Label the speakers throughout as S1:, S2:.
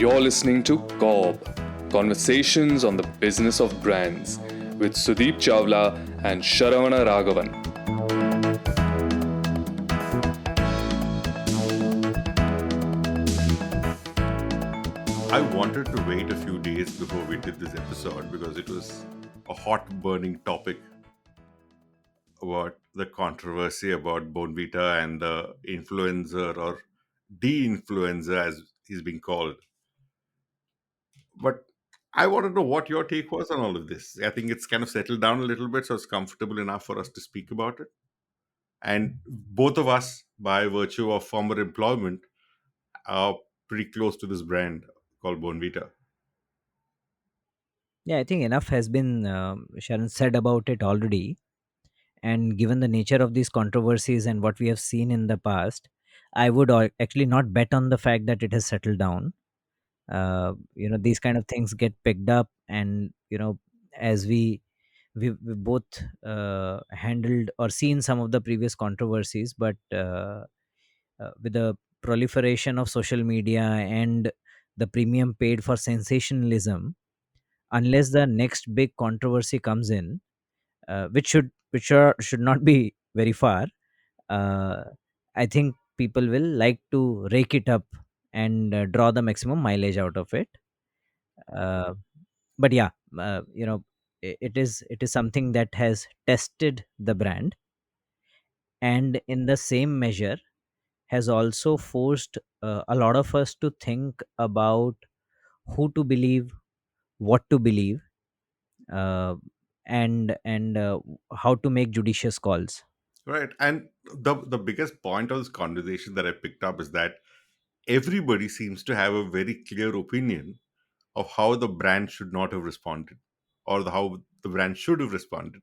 S1: You're listening to COB Conversations on the Business of Brands with Sudeep Chawla and Sharavana Raghavan.
S2: I wanted to wait a few days before we did this episode because it was a hot burning topic about the controversy about Bournvita and the influencer or de-influencer as he's being called. But I want to know what your take was on all of this. I think it's kind of settled down a little bit, so it's comfortable enough for us to speak about it. And both of us, by virtue of former employment, are pretty close to this brand called Bournvita.
S3: Yeah, I think enough has been Sharon said about it already. And given the nature of these controversies and what we have seen in the past, I would actually not bet on the fact that it has settled down. These kind of things get picked up, and as we both handled or seen some of the previous controversies, but with the proliferation of social media and the premium paid for sensationalism, unless the next big controversy comes in, should not be very far. uh, I think people will like to rake it up and draw the maximum mileage out of it. uh, but yeah, it is something that has tested the brand, and in the same measure has also forced a lot of us to think about who to believe, what to believe, uh, and how to make judicious calls.
S2: Right. And the biggest point of this conversation that I picked up is that everybody seems to have a very clear opinion of how the brand should not have responded or how the brand should have responded.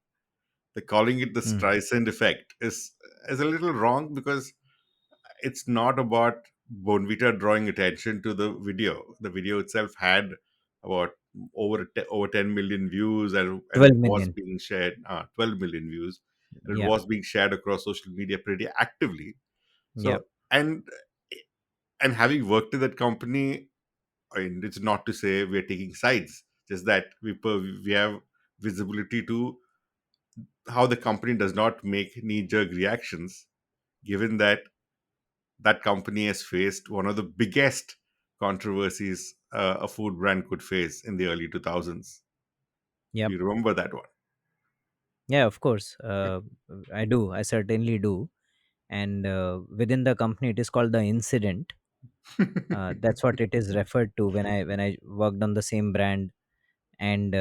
S2: They're calling it the
S3: Hmm.
S2: Streisand effect is a little wrong because it's not about Bonvita drawing attention to the video. The video itself had about over 10 million views, and it
S3: 12
S2: was
S3: million.
S2: being shared 12 million views, and it
S3: Yeah.
S2: was being shared across social media pretty actively.
S3: Yeah.
S2: So and having worked in that company, I mean, it's not to say we're taking sides, just that we have visibility to how the company does not make knee jerk reactions, given that that company has faced one of the biggest controversies a food brand could face in the early 2000s.
S3: Yeah.
S2: Do you remember that one?
S3: Yeah, of course. I do. I certainly do. And within the company, it is called the incident. That's what it is referred to when I worked on the same brand. And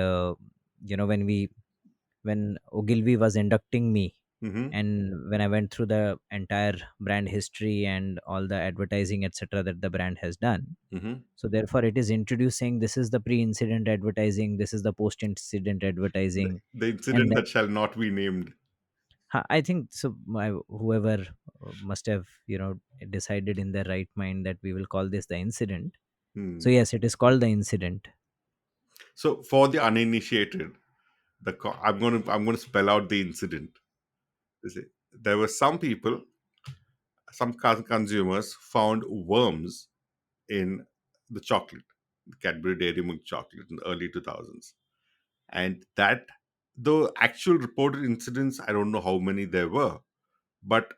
S3: when Ogilvy was inducting me,
S2: Hmm.
S3: and when I went through the entire brand history and all the advertising, etc., that the brand has done.
S2: Hmm.
S3: So therefore, it is introducing, this is the pre-incident advertising, this is the post-incident
S2: the,
S3: advertising,
S2: the
S3: and
S2: incident
S3: then
S2: that shall not be named.
S3: I think so. Whoever must have decided in their right mind that we will call this the incident. So
S2: Hmm.
S3: yes, it is called the incident.
S2: So for the uninitiated, I'm going to spell out the incident. You see, there were some people, some consumers found worms in the chocolate, the Cadbury Dairy Milk chocolate in the early 2000s. And that, the actual reported incidents, I don't know how many there were, but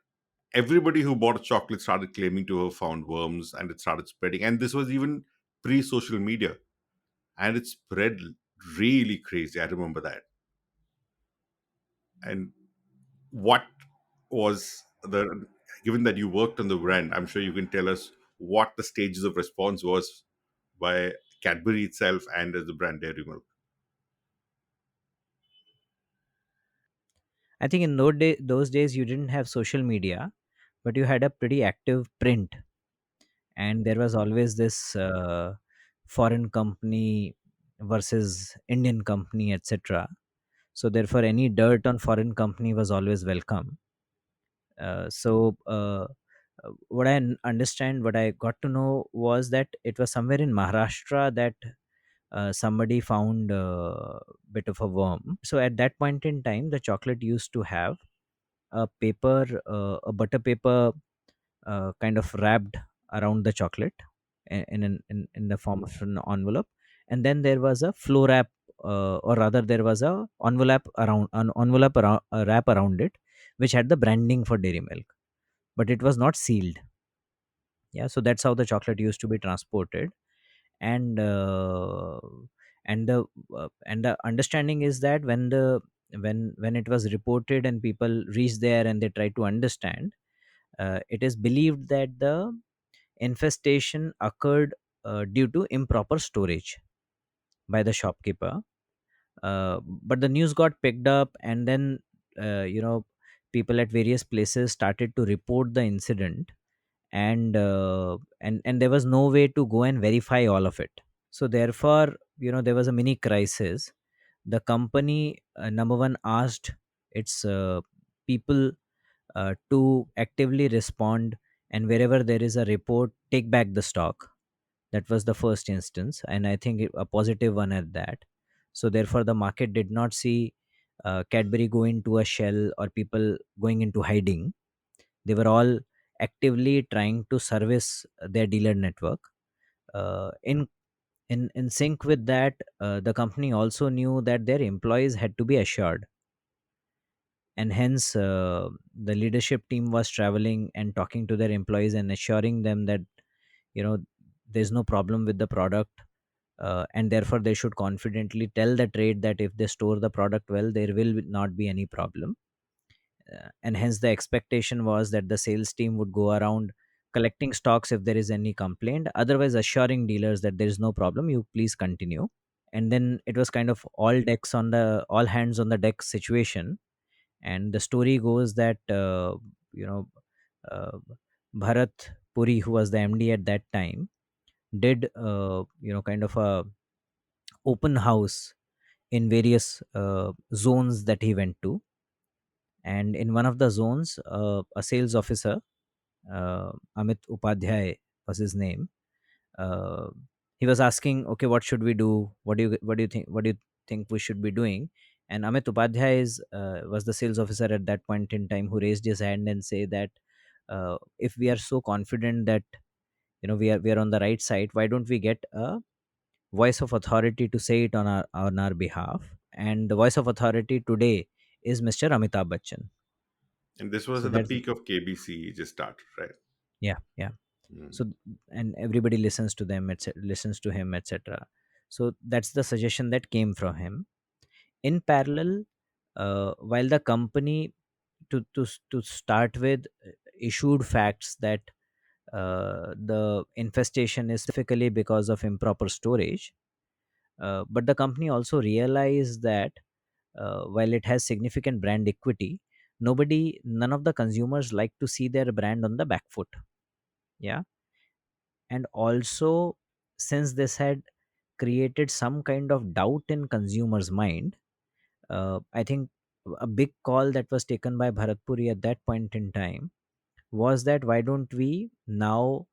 S2: everybody who bought a chocolate started claiming to have found worms and it started spreading. And this was even pre social media, and it spread really crazy. I remember that. And what was the, given that you worked on the brand, I'm sure you can tell us what the stages of response was by Cadbury itself and as the brand Dairy Milk.
S3: I think in those days you didn't have social media, but you had a pretty active print, and there was always this foreign company versus Indian company, etc. So therefore, any dirt on foreign company was always welcome. What understand, what I got to know was that it was somewhere in Maharashtra that somebody found a bit of a worm. So at that point in time, the chocolate used to have a butter paper kind of wrapped around the chocolate, in the form of an envelope, and then there was a flow wrap, or rather there was a envelope around, a wrap around it, which had the branding for dairy milk, but it was not sealed. Yeah, so that's how the chocolate used to be transported. And and the understanding is that when it was reported and people reached there and they tried to understand, it is believed that the infestation occurred due to improper storage by the shopkeeper. But the news got picked up, and then people at various places started to report the incident, and there was no way to go and verify all of it. So therefore, there was a mini crisis. The company, number one, asked its people to actively respond, and wherever there is a report, take back the stock. That was the first instance, and I think a positive one at that. So therefore, the market did not see Cadbury go into a shell or people going into hiding. They were all actively trying to service their dealer network. In sync with that, the company also knew that their employees had to be assured, and hence the leadership team was traveling and talking to their employees and assuring them that you know there's no problem with the product, and therefore they should confidently tell the trade that if they store the product well, there will not be any problem. And hence the expectation was that the sales team would go around collecting stocks if there is any complaint, otherwise assuring dealers that there is no problem, you please continue. And then it was kind of all hands on the deck situation. And the story goes that you know uh, Bharat Puri, who was the MD at that time, did kind of a open house in various zones that he went to. And in one of the zones, a sales officer, Amit Upadhyay was his name. uh, he was asking, okay, what should we do, what do you think we should be doing? And Amit Upadhyay was the sales officer at that point in time, who raised his hand and say that if we are so confident that we are on the right side, why don't we get a voice of authority to say it on our behalf? And the voice of authority today is Mr. Amitabh Bachchan.
S2: And this was
S3: So
S2: at the
S3: that's
S2: peak of KBC just started, right?
S3: yeah, yeah.
S2: Mm.
S3: So and everybody listens to them, listens to him, etc. So that's the suggestion that came from him. In parallel, while the company, to start with, issued facts that the infestation is specifically because of improper storage, but the company also realized that while it has significant brand equity, none of the consumers like to see their brand on the back foot. Yeah. And also, since this had created some kind of doubt in consumers mind, I think a big call that was taken by Bharatpuri at that point in time was that why don't we now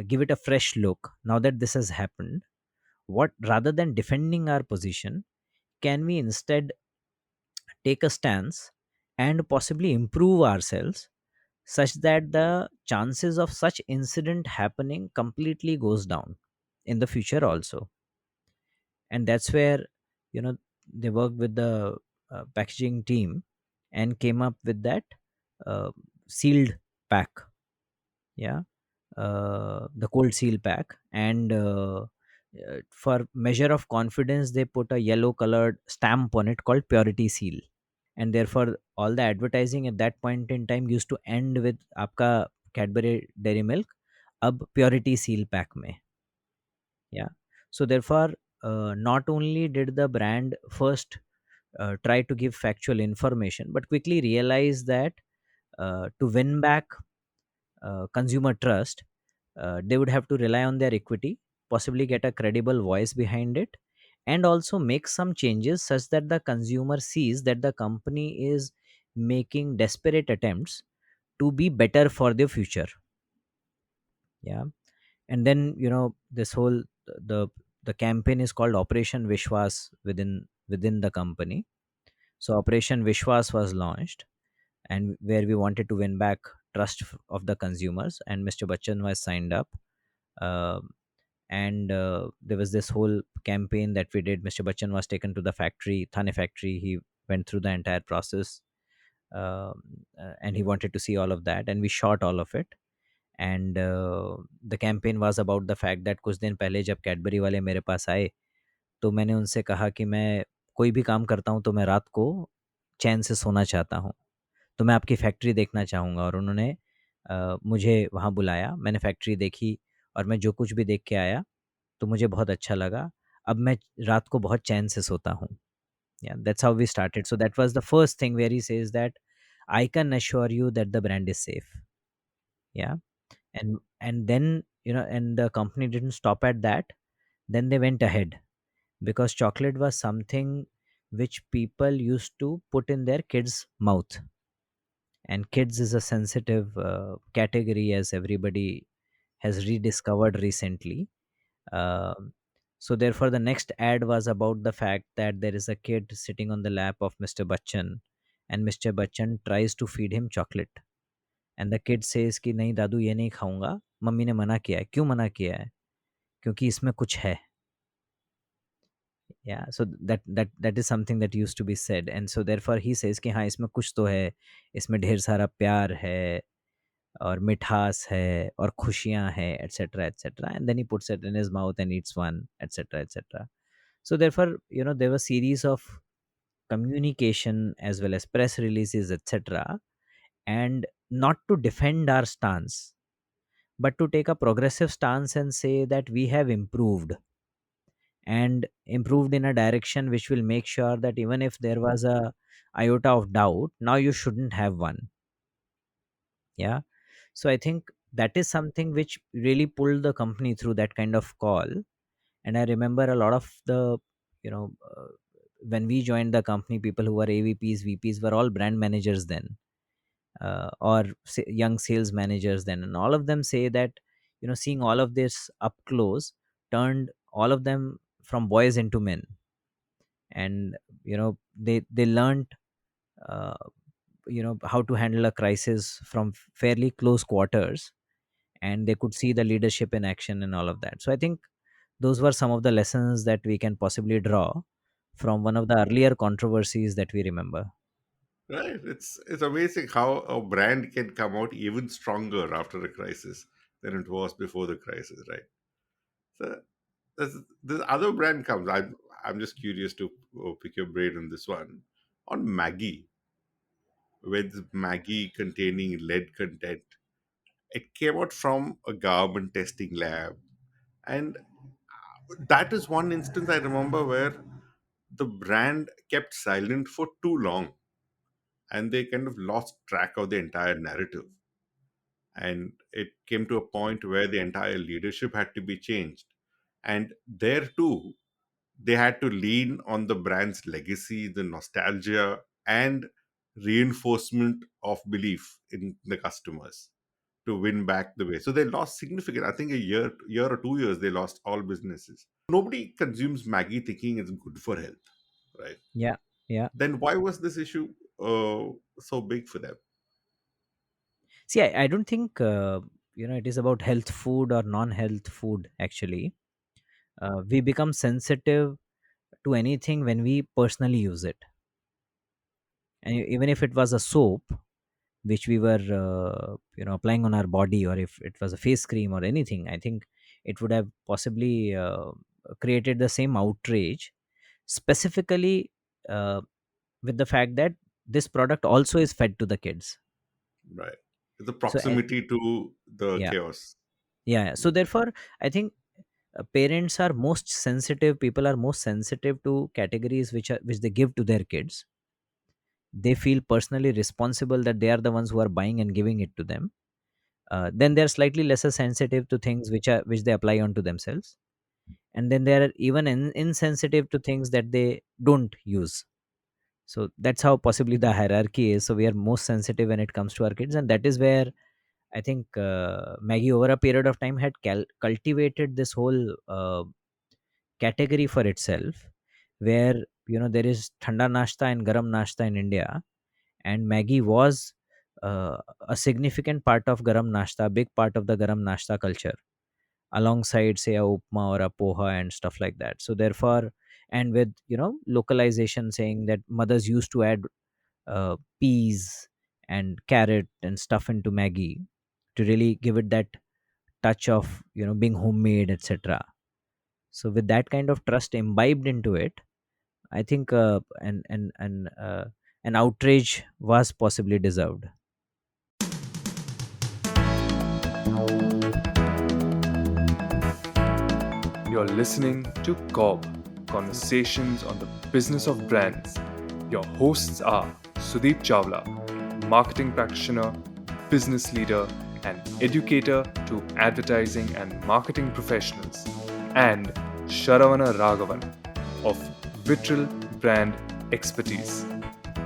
S3: give it a fresh look, now that this has happened? What, rather than defending our position, can we instead take a stance and possibly improve ourselves such that the chances of such incident happening completely goes down in the future also? And that's where they worked with the packaging team and came up with that uh, sealed pack. Yeah. The cold seal pack. And for measure of confidence, they put a yellow colored stamp on it called purity seal. And therefore all the advertising at that point in time used to end with आपका Cadbury dairy milk अब purity seal pack में. Yeah. So therefore, not only did the brand first try to give factual information, but quickly realize that to win back consumer trust, they would have to rely on their equity, possibly get a credible voice behind it, and also make some changes such that the consumer sees that the company is making desperate attempts to be better for the future. Yeah. And then this whole the campaign is called Operation Vishwas within the company. So Operation Vishwas was launched, and where we wanted to win back trust of the consumers, and Mr. Bachchan was signed up. And there was this whole campaign that we did. Mr. Bachchan was taken to the factory, Thane factory. He went through the entire process, and he wanted to see all of that, and we shot all of it. And the campaign was about the fact that कुछ दिन पहले जब Cadbury वाले मेरे पास आए, तो मैंने उनसे कहा कि मैं कोई भी काम करता हूँ तो मैं रात को चैन से सोना चाहता हूँ, तो मैं आपकी फैक्ट्री देखना चाहूँगा। और उन्होंने मुझे वहाँ बुलाया, मैंने फैक्ट्री देखी, और मैं जो कुछ भी देख के आया तो मुझे बहुत अच्छा लगा। अब मैं रात को बहुत चैन से सोता हूँ। Yeah, that's how we started. So that was the first thing where he says that I can assure you that the brand is safe. Yeah. And then, and the company didn't stop at that. Then they went ahead, because chocolate was something which people used to put in their kids' mouth. And kids is a sensitive category, as everybody has rediscovered recently. Um, so therefore, the next ad was about the fact that there is a kid sitting on the lap of Mr. Bachchan, and Mr. Bachchan tries to feed him chocolate, and the kid says कि नहीं दादू ये नहीं खाऊंगा, mummy ने मना किया है। क्यों मना किया है? क्योंकि इसमें कुछ है। Yeah, so that is something that used to be said, and so therefore he says कि हाँ इसमें कुछ तो है, इसमें ढेर सारा प्यार है, और मिठास है, और खुशियाँ हैं, etc etc, and then he puts it in his mouth and eats one, etc etc. So therefore, there were series of communication as well as press releases, etc. And not to defend our stance, but to take a progressive stance and say that we have improved, and improved in a direction which will make sure that even if there was a iota of doubt, now you shouldn't have one. Yeah. So I think that is something which really pulled the company through that kind of call. And I remember a lot of the, you know, when we joined the company, people who were AVPs, VPs were all brand managers then, or young sales managers then. And all of them say that, seeing all of this up close turned all of them from boys into men. And, they learned, uh, how to handle a crisis from fairly close quarters, and they could see the leadership in action and all of that. So I think those were some of the lessons that we can possibly draw from one of the earlier controversies that we remember.
S2: Right. It's amazing how a brand can come out even stronger after a crisis than it was before the crisis, right? So this other brand comes. I'm just curious to pick your brain on this one. On Maggie, with Maggie containing lead content, it came out from a government testing lab, and that is one instance I remember where the brand kept silent for too long, and they kind of lost track of the entire narrative. And it came to a point where the entire leadership had to be changed, and there too they had to lean on the brand's legacy, the nostalgia, and reinforcement of belief in the customers to win back the way. So they lost significant. I think a year or 2 years, they lost all businesses. Nobody consumes Maggie thinking it's good for health, right?
S3: Yeah. Yeah.
S2: Then why was this issue so big for them?
S3: See, I don't think, it is about health food or non-health food, actually. We become sensitive to anything when we personally use it. And even if it was a soap, which we were applying on our body, or if it was a face cream or anything, I think it would have possibly created the same outrage, specifically uh, with the fact that this product also is fed to the kids.
S2: Right. The
S3: So
S2: proximity to the
S3: yeah,
S2: chaos.
S3: yeah, so therefore I think parents are most sensitive, people are most sensitive to categories which they give to their kids. They feel personally responsible that they are the ones who are buying and giving it to them. Then they're slightly lesser sensitive to things which they apply onto themselves, and then they are even insensitive to things that they don't use. So that's how possibly the hierarchy is. So we are most sensitive when it comes to our kids, and that is where I think Maggie over a period of time had cultivated this whole category for itself, where there is thanda nashta and garam nashta in India, and Maggie was a significant part of garam nashta, a big part of the garam nashta culture. alongside say a upma or a poha and stuff like that. So therefore, and with localization saying that mothers used to add peas and carrot and stuff into Maggie to really give it that touch of being homemade, etc. So with that kind of trust imbibed into it, I think an outrage was possibly deserved.
S1: You're listening to COB, Conversations on the Business of Brands. Your hosts are Sudeep Chawla, marketing practitioner, business leader, and educator to advertising and marketing professionals, and Sharavana Raghavan of Vitral Brand Expertise,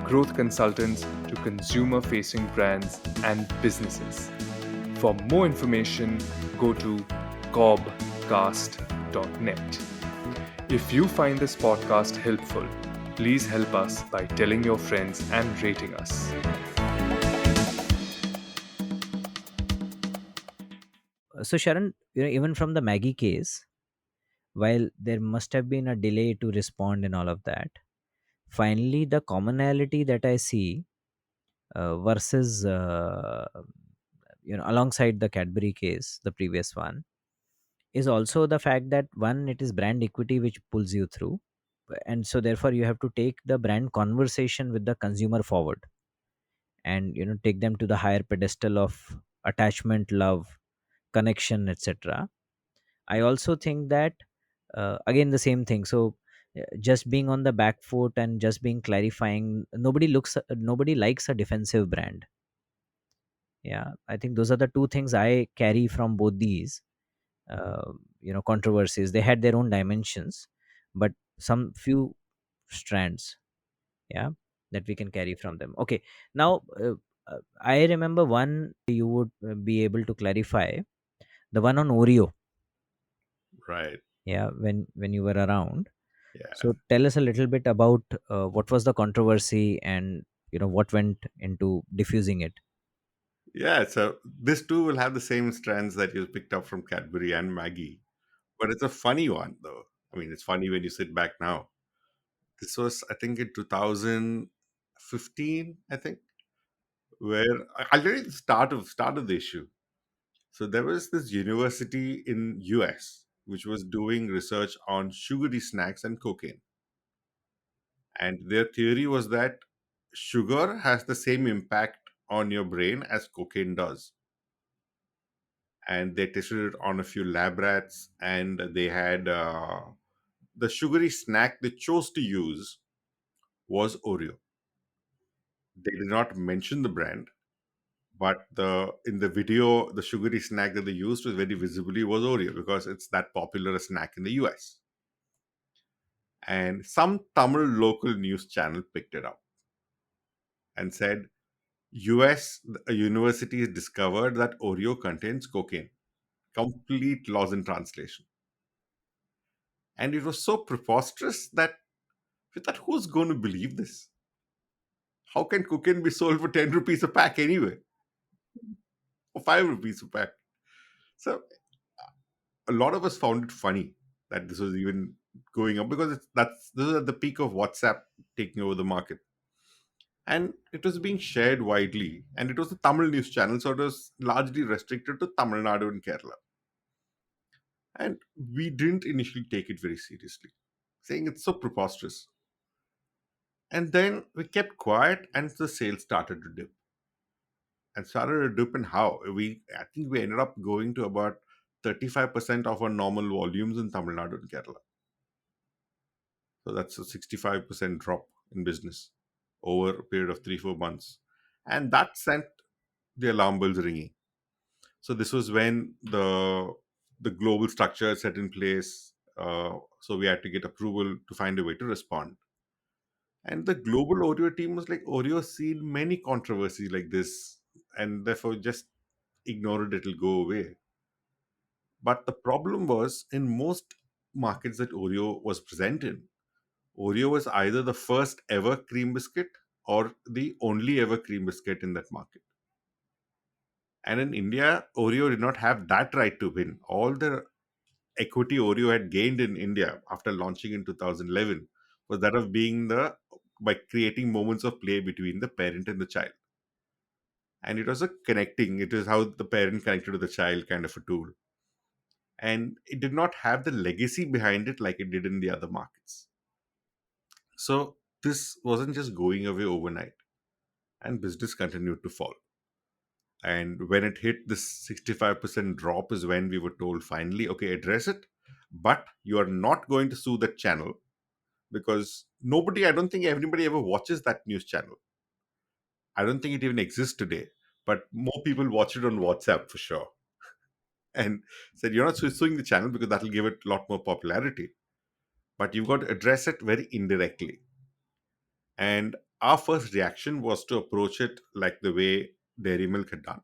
S1: growth consultants to consumer facing brands and businesses. For more information, go to cobcast.net. If you find this podcast helpful, please help us by telling your friends and rating us.
S3: So Sharon, even from the Maggie case, while there must have been a delay to respond and all of that, finally the commonality that I see versus alongside the Cadbury case, the previous one, is also the fact that one, it is brand equity which pulls you through, and so therefore you have to take the brand conversation with the consumer forward, and take them to the higher pedestal of attachment, love, connection, etc. I also think that again the same thing. So just being on the back foot and just being clarifying, nobody likes a defensive brand. Yeah, I think those are the two things I carry from both these controversies. They had their own dimensions, but some few strands, yeah, that we can carry from them. Okay, now I remember one you would be able to clarify, the one on Oreo.
S2: Right.
S3: Yeah, when you were around.
S2: Yeah.
S3: So tell us a little bit about what was the controversy, and what went into diffusing it.
S2: Yeah. So this too will have the same strands that you picked up from Cadbury and Maggie, but it's a funny one though. I mean, it's funny when you sit back now. This was, I think, in 2015. I think where I'll tell you the start of the issue. So there was this university in US which was doing research on sugary snacks and cocaine. And their theory was that sugar has the same impact on your brain as cocaine does. And they tested it on a few lab rats, and they had the sugary snack they chose to use was Oreo. They did not mention the brand, but the in the video, the sugary snack that they used was very visibly was Oreo because it's that popular a snack in the US. And some Tamil local news channel picked it up and said, US university has discovered that Oreo contains cocaine. Complete loss in translation. And it was so preposterous that we thought, who's going to believe this? How can cocaine be sold for 10 rupees a pack anyway? Or 5 rupees a pack? So a lot of us found it funny that this was even going up because this is at the peak of WhatsApp taking over the market. And it was being shared widely. And it was a Tamil news channel, so it was largely restricted to Tamil Nadu and Kerala. And we didn't initially take it very seriously, saying it's so preposterous. And then we kept quiet and the sales started to dip. And started to dip in how? I think we ended up going to about 35% of our normal volumes in Tamil Nadu and Kerala. So that's a 65% drop in business over a period of 3-4 months. And that sent the alarm bells ringing. So this was when the global structure set in place. So we had to get approval to find a way to respond. And the global Oreo team was like, Oreo's seen many controversies like this, and therefore just ignore it, it'll go away. But the problem was in most markets that Oreo was present in, Oreo was either the first ever cream biscuit or the only ever cream biscuit in that market. And in India, Oreo did not have that right to win. All the equity Oreo had gained in India after launching in 2011 was that of being the by creating moments of play between the parent and the child. And it was a connecting, it is how the parent connected to the child kind of a tool. And it did not have the legacy behind it like it did in the other markets. So this wasn't just going away overnight, and business continued to fall. And when it hit this 65% drop, is when we were told finally, okay, address it, but you are not going to sue that channel because nobody, I don't think anybody ever watches that news channel. I don't think it even exists today, but more people watch it on WhatsApp for sure. And said, you're not suing the channel because that'll give it a lot more popularity, but you've got to address it very indirectly. And our first reaction was to approach it like the way Dairy Milk had done,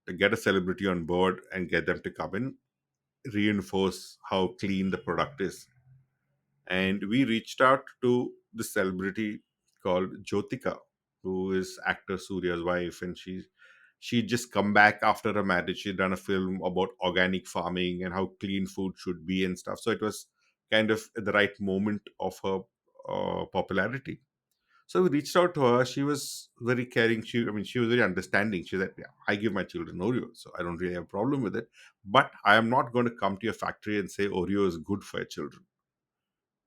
S2: to get a celebrity on board and get them to come in, reinforce how clean the product is. And we reached out to the celebrity called Jyotika, who is actor Surya's wife, and she just come back after a marriage. She'd done a film about organic farming and how clean food should be and stuff. So it was kind of at the right moment of her popularity. So we reached out to her. She was very caring. She was very understanding. She said, "Yeah, I give my children Oreo, so I don't really have a problem with it. But I am not going to come to your factory and say Oreo is good for your children.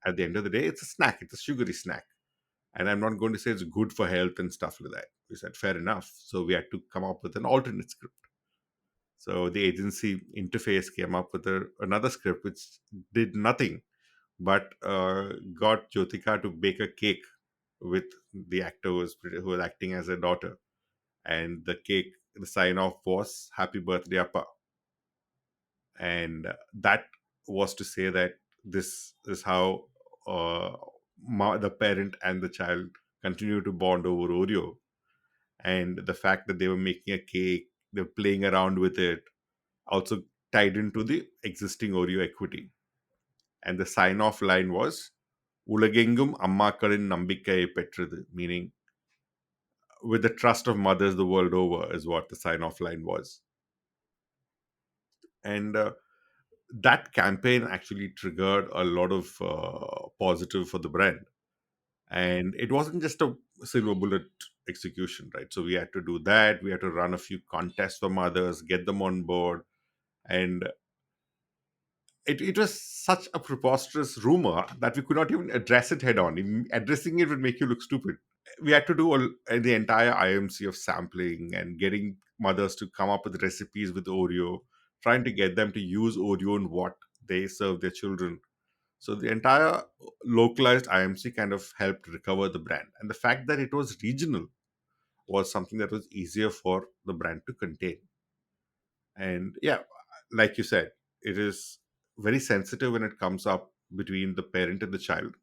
S2: At the end of the day, it's a snack. It's a sugary snack, and I'm not going to say it's good for health and stuff like that." We said, "Fair enough." So we had to come up with an alternate script. So the agency interface came up with another script which did nothing but got Jyotika to bake a cake with the actor who was acting as her daughter, and the cake, the sign off was "Happy Birthday, Appa," and that was to say that this is how the parent and the child continue to bond over Oreo, and the fact that they were making a cake, they're playing around with it, also tied into the existing Oreo equity. And the sign off line was "Ulagengum Ammakkalin Nambikkai Petrathu," meaning with the trust of mothers the world over, is what the sign off line was. And that campaign actually triggered a lot of positive for the brand. And it wasn't just a silver bullet execution, right? So we had to do that. We had to run a few contests for mothers, get them on board. And it was such a preposterous rumor that we could not even address it head on. Addressing it would make you look stupid. We had to do the entire IMC of sampling and getting mothers to come up with recipes with Oreo, trying to get them to use Oreo in what they serve their children. So the entire localized IMC kind of helped recover the brand. And the fact that it was regional was something that was easier for the brand to contain. And yeah, like you said, it is very sensitive when it comes up between the parent and the child.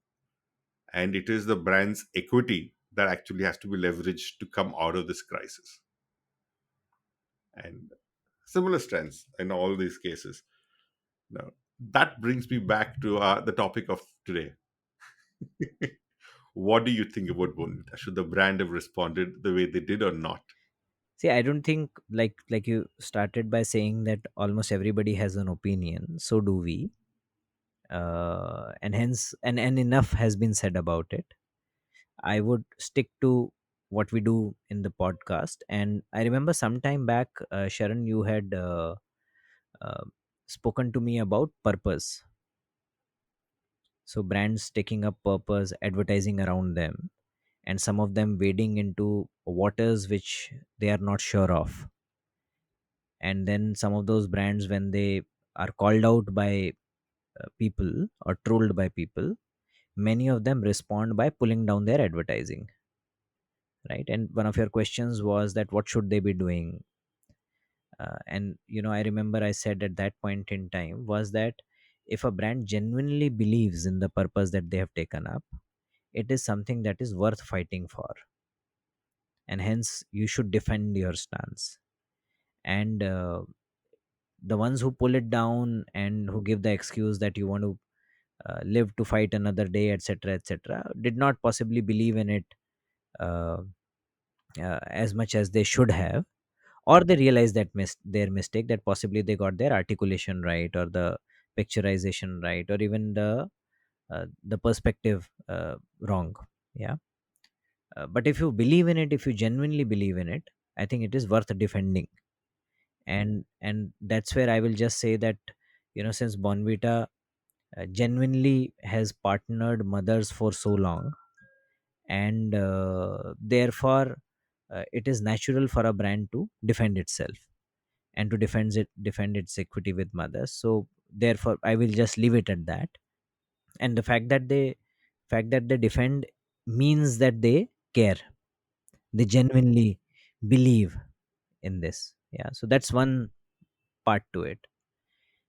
S2: And it is the brand's equity that actually has to be leveraged to come out of this crisis. And similar strengths in all these cases. Now, that brings me back to the topic of today. What do you think about Bonvita? Should the brand have responded the way they did or not?
S3: See, I don't think, like you started by saying that almost everybody has an opinion. So do we, and hence, and enough has been said about it. I would stick to what we do in the podcast. And I remember some time back, Sharon, you had uh, spoken to me about purpose. So brands taking up purpose, advertising around them, and some of them wading into waters which they are not sure of. And then some of those brands, when they are called out by people or trolled by people, many of them respond by pulling down their advertising, right? And one of your questions was that what should they be doing? And I remember I said at that point in time was that if a brand genuinely believes in the purpose that they have taken up, it is something that is worth fighting for, and hence you should defend your stance. And the ones who pull it down and who give the excuse that you want to live to fight another day, etc., etc., did not possibly believe in it uh, as much as they should have, or they realize that their mistake, that possibly they got their articulation right, or the picturization right, or even the perspective wrong. Yeah. But if you believe in it, if you genuinely believe in it, I think it is worth defending. And that's where I will just say that, since Bonvita genuinely has partnered mothers for so long, and therefore it is natural for a brand to defend itself and to defend its equity with mothers. So therefore I will just leave it at that. And the fact that they defend means that they care, they genuinely believe in this. Yeah, so that's one part to it.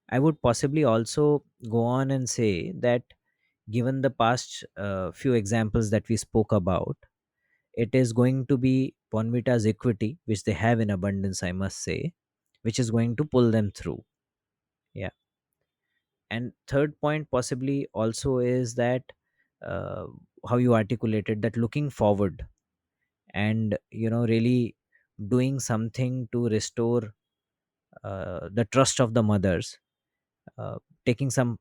S3: I would possibly also go on and say that, given the past few examples that we spoke about, it is going to be Bonvita's equity, which they have in abundance, I must say, which is going to pull them through. Yeah. And third point possibly also is that, uh, how you articulated that, looking forward and really doing something to restore the trust of the mothers, uh, taking some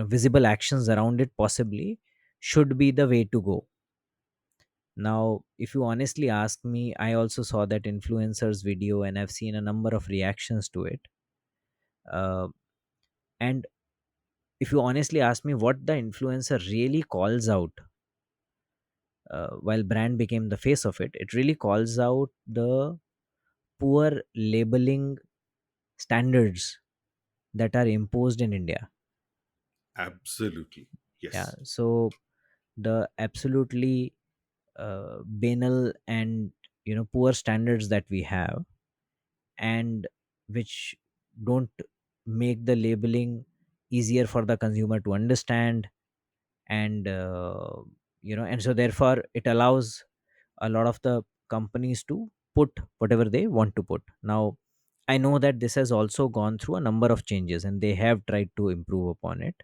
S3: visible actions around it possibly should be the way to go. Now, if you honestly ask me, I also saw that influencers video and I've seen a number of reactions to it. Uh, and if you honestly ask me what the influencer really calls out, while brand became the face of it, it really calls out the poor labeling standards that are imposed in India.
S2: Absolutely.
S3: Yeah.
S2: Yes.
S3: So the absolutely banal and poor standards that we have, and which don't make the labeling easier for the consumer to understand. And so therefore it allows a lot of the companies to put whatever they want to put. Now, I know that this has also gone through a number of changes and they have tried to improve upon it.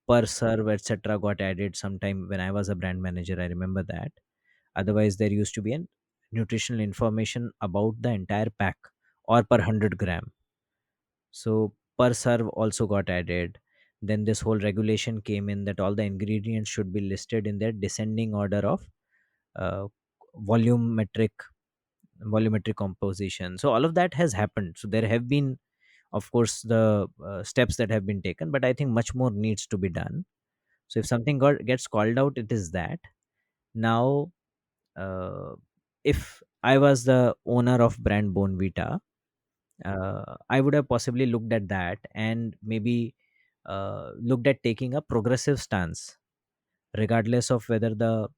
S3: Per serve, etc., got added sometime when I was a brand manager, I remember that. Otherwise there used to be an nutritional information about the entire pack or per 100 gram. So per serve also got added. Then this whole regulation came in that all the ingredients should be listed in their descending order of uh, volumetric volumetric composition. So all of that has happened. So there have been, of course, the steps that have been taken, but I think much more needs to be done. So if something gets called out, it is that. Now, uh, if I was the owner of brand Bonvita, I would have possibly looked at that and maybe looked at taking a progressive stance, regardless of whether the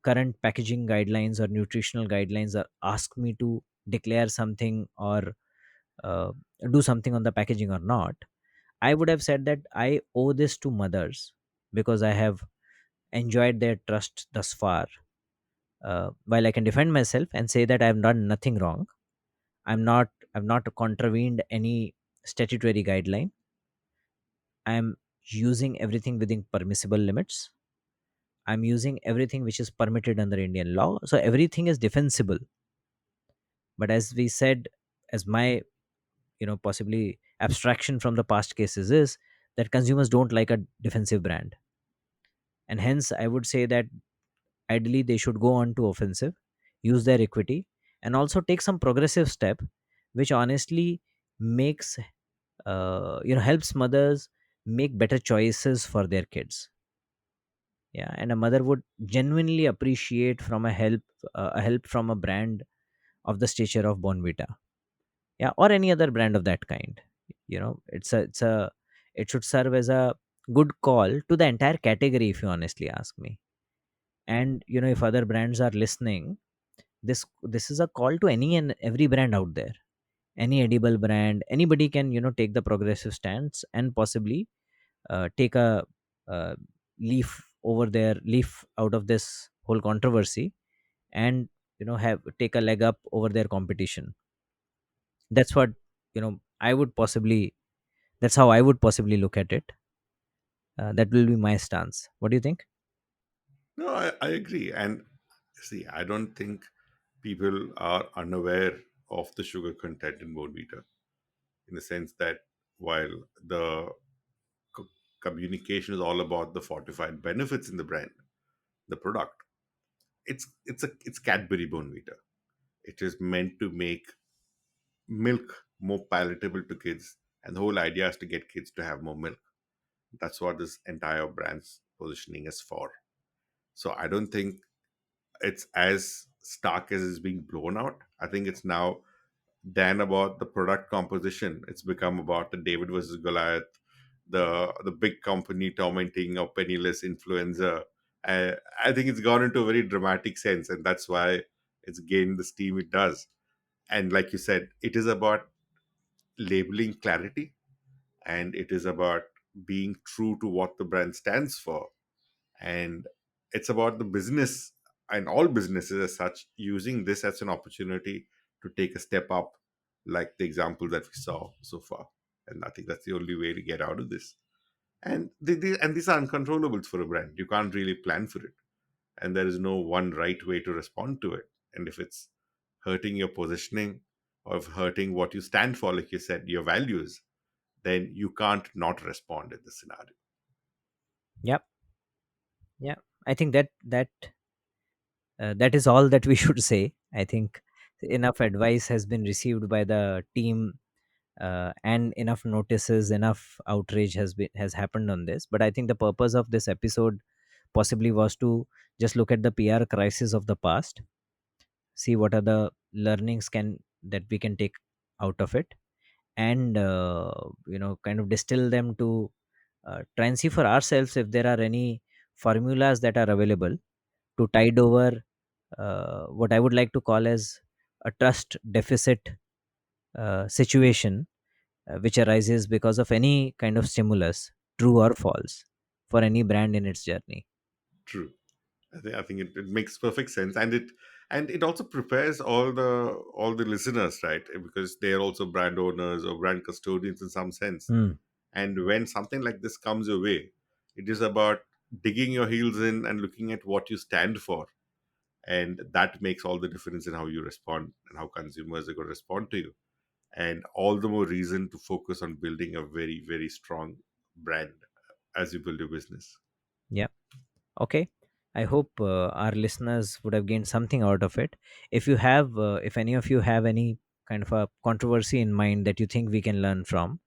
S3: current packaging guidelines or nutritional guidelines are ask me to declare something or uh, do something on the packaging or not. I would have said that I owe this to mothers because I have enjoyed their trust thus far. While I can defend myself and say that I have done nothing wrong, I've not contravened any statutory guideline. I am using everything within permissible limits. I'm using everything which is permitted under Indian law. So everything is defensible. But as we said, as my possibly abstraction from the past cases is that consumers don't like a defensive brand. And hence I would say that ideally they should go on to offensive, use their equity, and also take some progressive step which honestly makes helps mothers make better choices for their kids. Yeah, and a mother would genuinely appreciate from a help from a brand of the stature of Bonvita. Yeah, or any other brand of that kind. It should serve as a good call to the entire category, if you honestly ask me. And if other brands are listening, this is a call to any and every brand out there. Any edible brand, anybody can take the progressive stance and possibly take a uh, leaf out of this whole controversy, and have take a leg up over their competition. That's what I would possibly that's how I would possibly look at it. That will be my stance. What do you think?
S2: No, I agree. And see, I don't think people are unaware of the sugar content in Bonvita, in the sense that while the co- communication is all about the fortified benefits in the brand, the product. It's Cadbury Bournvita. It is meant to make milk more palatable to kids, and the whole idea is to get kids to have more milk. That's what this entire brand's positioning is for. So I don't think it's as stark as it's being blown out. I think it's now than about the product composition. It's become about the David versus Goliath, the big company tormenting a penniless influencer. I think it's gone into a very dramatic sense, and that's why it's gained the steam it does. And like you said, it is about labeling clarity, and it is about being true to what the brand stands for, and it's about the business and all businesses as such using this as an opportunity to take a step up, like the example that we saw so far. And I think that's the only way to get out of this. And and these are uncontrollables for a brand. You can't really plan for it, and there is no one right way to respond to it. And if it's hurting your positioning or if hurting what you stand for, like you said, your values, then you can't not respond in this scenario.
S3: Yep. Yeah. I think that is all that we should say. I think enough advice has been received by the team, and enough notices, enough outrage has happened on this. But I think the purpose of this episode possibly was to just look at the PR crisis of the past, see what are the learnings can that we can take out of it, and kind of distill them to try and see for ourselves if there are any formulas that are available to tide over what I would like to call as a trust deficit situation, which arises because of any kind of stimulus, true or false, for any brand in its journey.
S2: True. I think it makes perfect sense, and it also prepares all the listeners, right? Because they are also brand owners or brand custodians in some sense.
S3: Hmm.
S2: And when something like this comes your way, it is about digging your heels in and looking at what you stand for, and that makes all the difference in how you respond and how consumers are going to respond to you. And all the more reason to focus on building a very very strong brand as you build your business.
S3: Yeah. Okay. I hope our listeners would have gained something out of it. If any of you have any kind of a controversy in mind that you think we can learn from,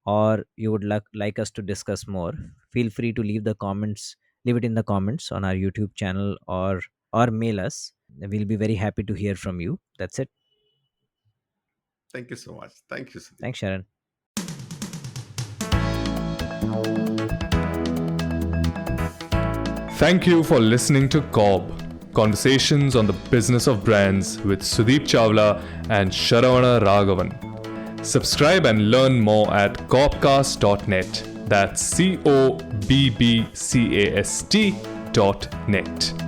S3: or you would like us to discuss more, feel free to leave it in the comments on our YouTube channel, or mail us. We'll be very happy to hear from you. That's it.
S2: Thank you so much. Thank you, Sudeep.
S3: Thanks, Sharan.
S1: Thank you for listening to COB, Conversations on the Business of Brands with Sudeep Chawla and Sharavana Raghavan. Subscribe and learn more at cobcast.net. That's COBBCAST.net.